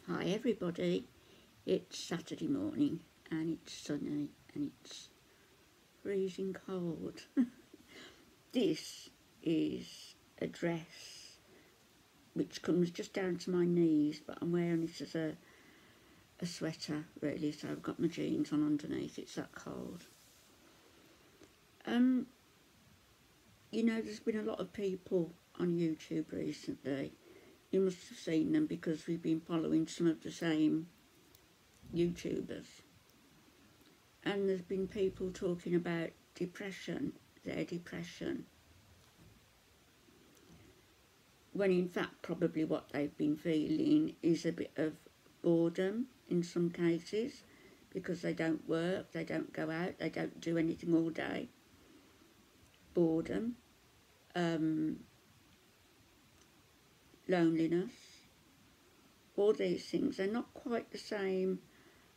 Hi everybody, it's Saturday morning and it's sunny and it's freezing cold. This is a dress which comes just down to my knees, but I'm wearing it as a sweater really, so I've got my jeans on underneath, it's that cold. You know, there's been a lot of people on YouTube recently. You must have seen them because we've been following some of the same YouTubers. And there's been people talking about depression, their depression, when in fact probably what they've been feeling is a bit of boredom in some cases, because they don't work, they don't go out, they don't do anything all day. Boredom, loneliness, all these things, they're not quite the same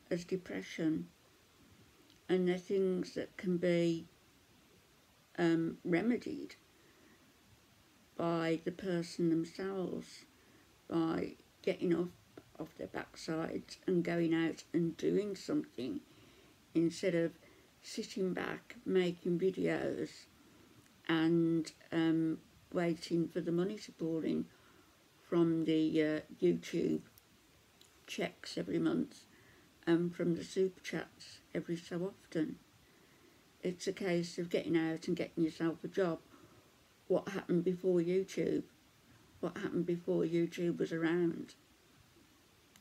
as depression, and they're things that can be remedied by the person themselves, by getting off their backsides and going out and doing something, instead of sitting back making videos and waiting for the money to pour in from the YouTube checks every month and from the super chats every so often. It's a case of getting out and getting yourself a job. What happened before YouTube? What happened before YouTube was around?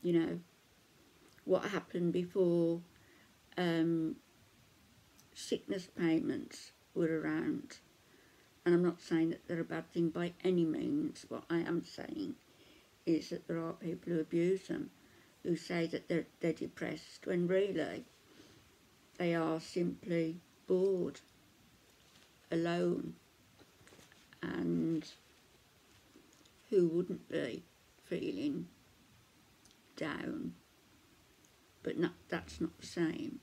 You know, what happened before sickness payments were around? And I'm not saying that they're a bad thing by any means. What I am saying is that there are people who abuse them, who say that they're depressed, when really they are simply bored, alone. And who wouldn't be feeling down? But that's not the same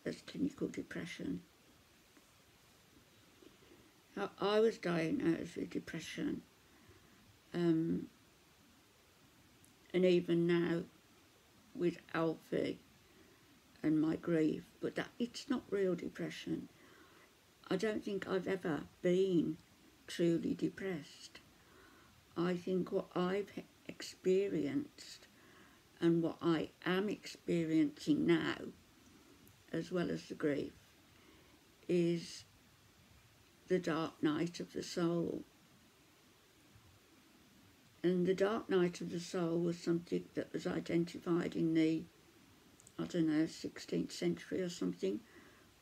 as clinical depression. I was diagnosed with depression, and even now with Alfie and my grief, but it's not real depression. I don't think I've ever been truly depressed. I think what I've experienced and what I am experiencing now, as well as the grief, is the dark night of the soul. And the dark night of the soul was something that was identified in the, 16th century or something,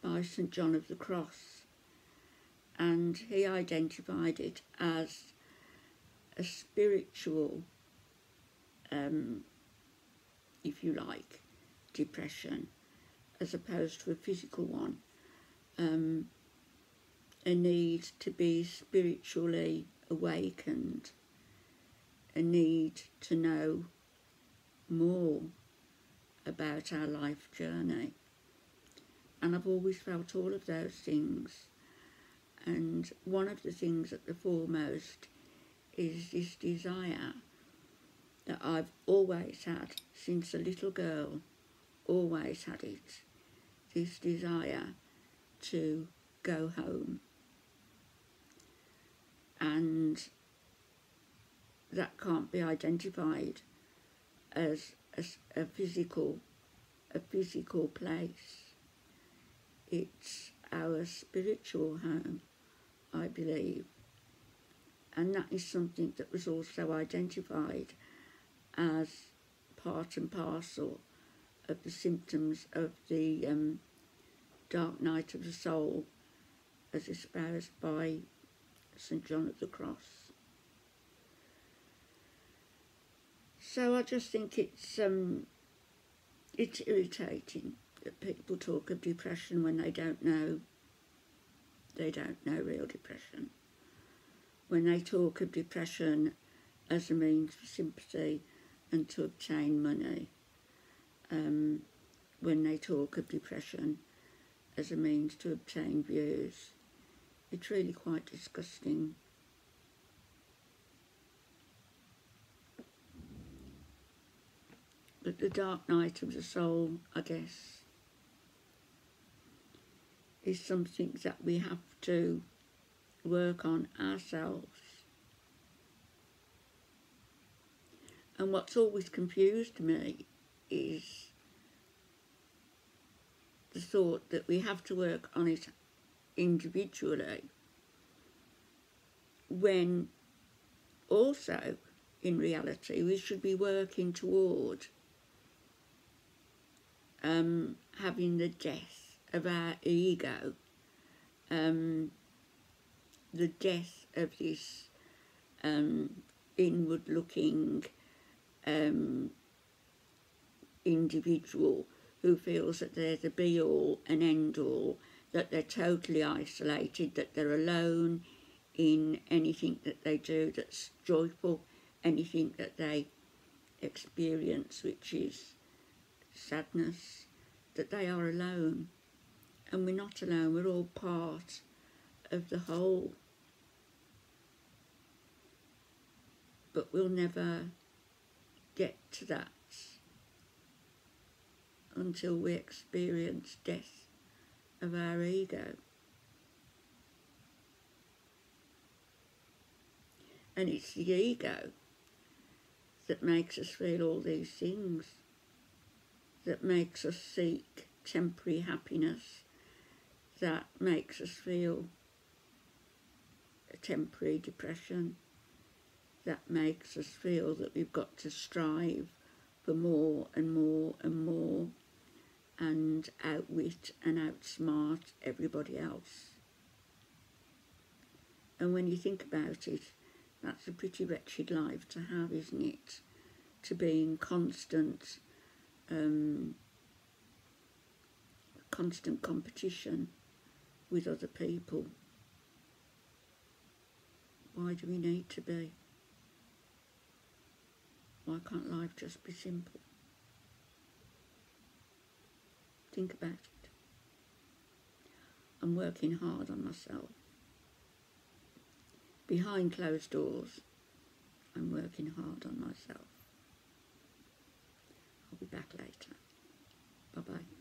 by St. John of the Cross. And he identified it as a spiritual, if you like, depression, as opposed to a physical one. A need to be spiritually awakened, a need to know more about our life journey. And I've always felt all of those things. And one of the things at the foremost is this desire that I've always had since a little girl, always had it, this desire to go home. And that can't be identified as a physical place. It's our spiritual home, I believe. And that is something that was also identified as part and parcel of the symptoms of the dark night of the soul, as espoused by St. John of the Cross. So I just think it's irritating that people talk of depression when they don't know real depression. When they talk of depression as a means for sympathy and to obtain money. When they talk of depression as a means to obtain views. It's really quite disgusting. the dark night of the soul, I guess, is something that we have to work on ourselves. And what's always confused me is the thought that we have to work on it individually, when also, in reality, we should be working toward having the death of our ego, the death of this inward-looking individual who feels that they're the be-all and end-all, that they're totally isolated, that they're alone in anything that they do that's joyful, anything that they experience which is sadness, that they are alone. And we're not alone, we're all part of the whole. But we'll never get to that until we experience death of our ego. And it's the ego that makes us feel all these things, that makes us seek temporary happiness, that makes us feel a temporary depression, that makes us feel that we've got to strive for more and more and more and outwit and outsmart everybody else. And when you think about it, that's a pretty wretched life to have, isn't it? To be in constant competition with other people. Why do we need to be? Why can't life just be simple? Think about it. I'm working hard on myself. Behind closed doors, I'm working hard on myself. I'll be back later. Bye-bye.